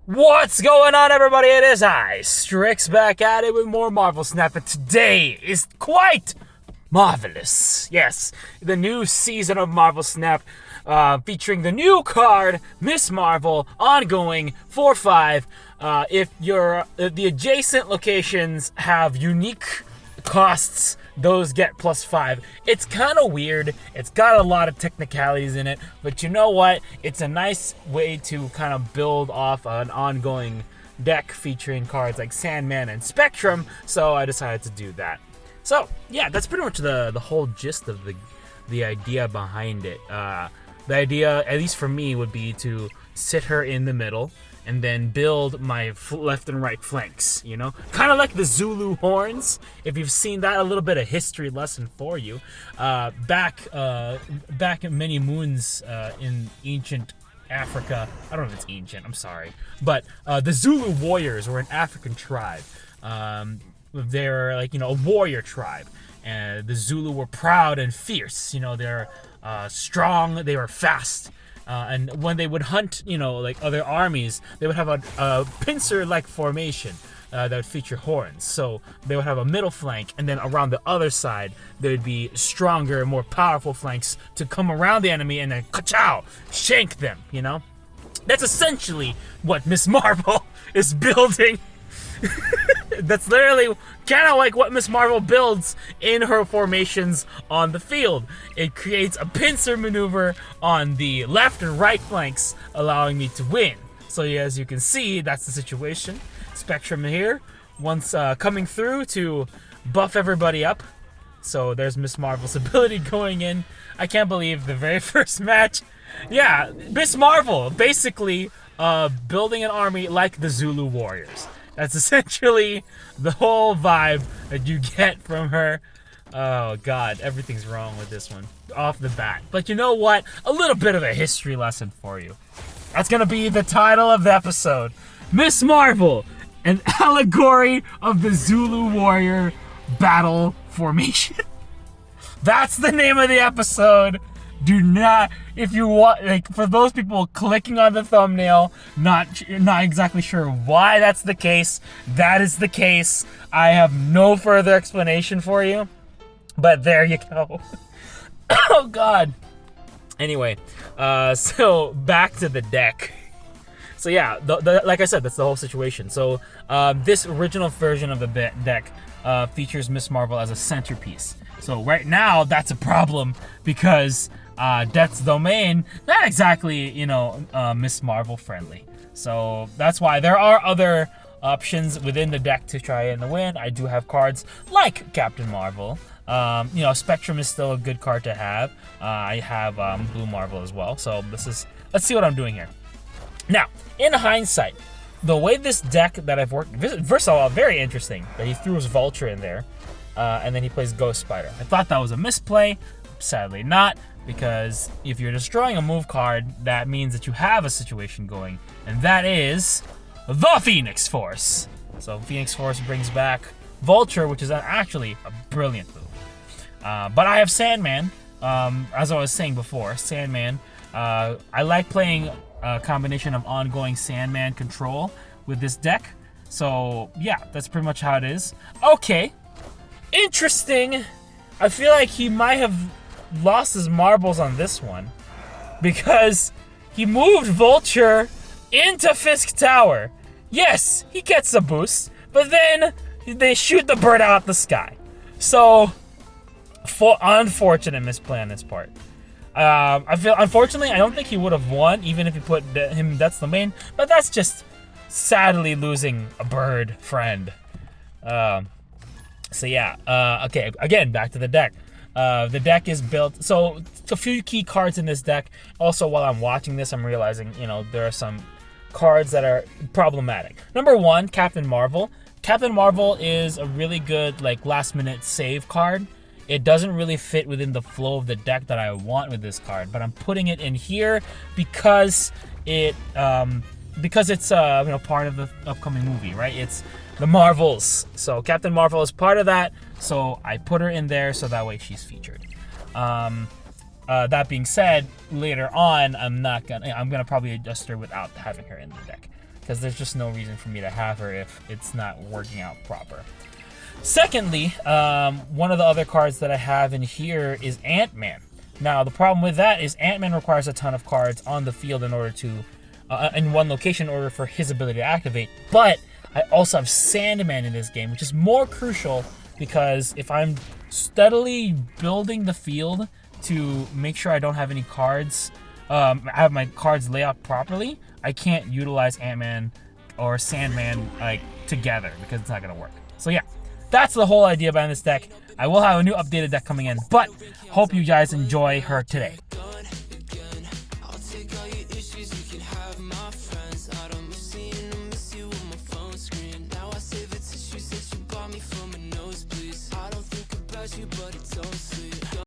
What's going on, everybody? It is I, Strix, back at it with more Marvel Snap, and today is quite marvelous. Yes, the new season of Marvel Snap, featuring the new card, Miss Marvel, ongoing, 4/5. If the adjacent locations have unique costs, those get +5. It's kind of weird. It's got a lot of technicalities in it, but you know what? It's a nice way to kind of build off an ongoing deck featuring cards like Sandman and Spectrum, so I decided to do that. So, yeah, that's pretty much the whole gist of the idea behind it. The idea, at least for me, would be to sit her in the middle and then build my left and right flanks, you know? Kind of like the Zulu horns, if you've seen that, a little bit of history lesson for you. Back many moons in ancient Africa, I don't know if it's ancient, I'm sorry, but the Zulu warriors were an African tribe. They're like, a warrior tribe. And the Zulu were proud and fierce, they're strong, they were fast. And when they would hunt, like other armies, they would have a pincer-like formation that would feature horns. So they would have a middle flank, and then around the other side, there would be stronger, more powerful flanks to come around the enemy and then ka-chow, shank them, That's essentially what Miss Marvel is building. That's literally kind of like what Miss Marvel builds in her formations on the field. It creates a pincer maneuver on the left and right flanks, allowing me to win. So as you can see, that's the situation. Spectrum here, once coming through to buff everybody up. So there's Miss Marvel's ability going in. I can't believe the very first match. Yeah, Miss Marvel basically building an army like the Zulu warriors. That's essentially the whole vibe that you get from her. Oh god, everything's wrong with this one off the bat. But you know what? A little bit of a history lesson for you. That's gonna be the title of the episode. Miss Marvel, an allegory of the Zulu warrior battle formation. That's the name of the episode. Do not, if you want, for those people clicking on the thumbnail, not exactly sure why that's the case, that is the case. I have no further explanation for you, but there you go. Oh god. Anyway, so back to the deck. So yeah, like I said, that's the whole situation. So this original version of the deck features Miss Marvel as a centerpiece. So right now, that's a problem because Death's Domain, not exactly, Miss Marvel friendly. So that's why there are other options within the deck to try and win. I do have cards like Captain Marvel. Spectrum is still a good card to have. I have Blue Marvel as well. So let's see what I'm doing here. Now, in hindsight, the way this deck that I've worked, first of all, very interesting that he threw his Vulture in there, and then he plays Ghost Spider. I thought that was a misplay. Sadly not, because if you're destroying a move card, that means that you have a situation going, and that is the Phoenix Force. So Phoenix Force brings back Vulture, which is actually a brilliant move. But I have Sandman, as I was saying before, Sandman. I like playing a combination of ongoing Sandman control with this deck. So yeah, that's pretty much how it is. Okay, interesting. I feel like he might have lost his marbles on this one because he moved Vulture into Fisk Tower. Yes, he gets a boost, but then they shoot the bird out the sky. So, unfortunate misplay on his part. I feel, unfortunately, I don't think he would have won even if he put him, that's the main, but that's just sadly losing a bird friend. So yeah, okay, again, back to the deck. The deck is built, so a few key cards in this deck. Also, while I'm watching this, I'm realizing, there are some cards that are problematic. Number one, Captain Marvel. Captain Marvel is a really good, last-minute save card. It doesn't really fit within the flow of the deck that I want with this card, but I'm putting it in here because it's part of the upcoming movie, right? It's the Marvels. So Captain Marvel is part of that, so I put her in there so that way she's featured. That being said, later on, I'm gonna probably adjust her without having her in the deck, because there's just no reason for me to have her if it's not working out proper. Secondly, one of the other cards that I have in here is Ant-Man. Now, the problem with that is Ant-Man requires a ton of cards on the field in order to, in one location in order for his ability to activate. But I also have Sandman in this game, which is more crucial because if I'm steadily building the field to make sure I don't have any cards, I have my cards lay out properly, I can't utilize Ant-Man or Sandman like together because it's not gonna work. So yeah, that's the whole idea behind this deck. I will have a new updated deck coming in, but hope you guys enjoy her today.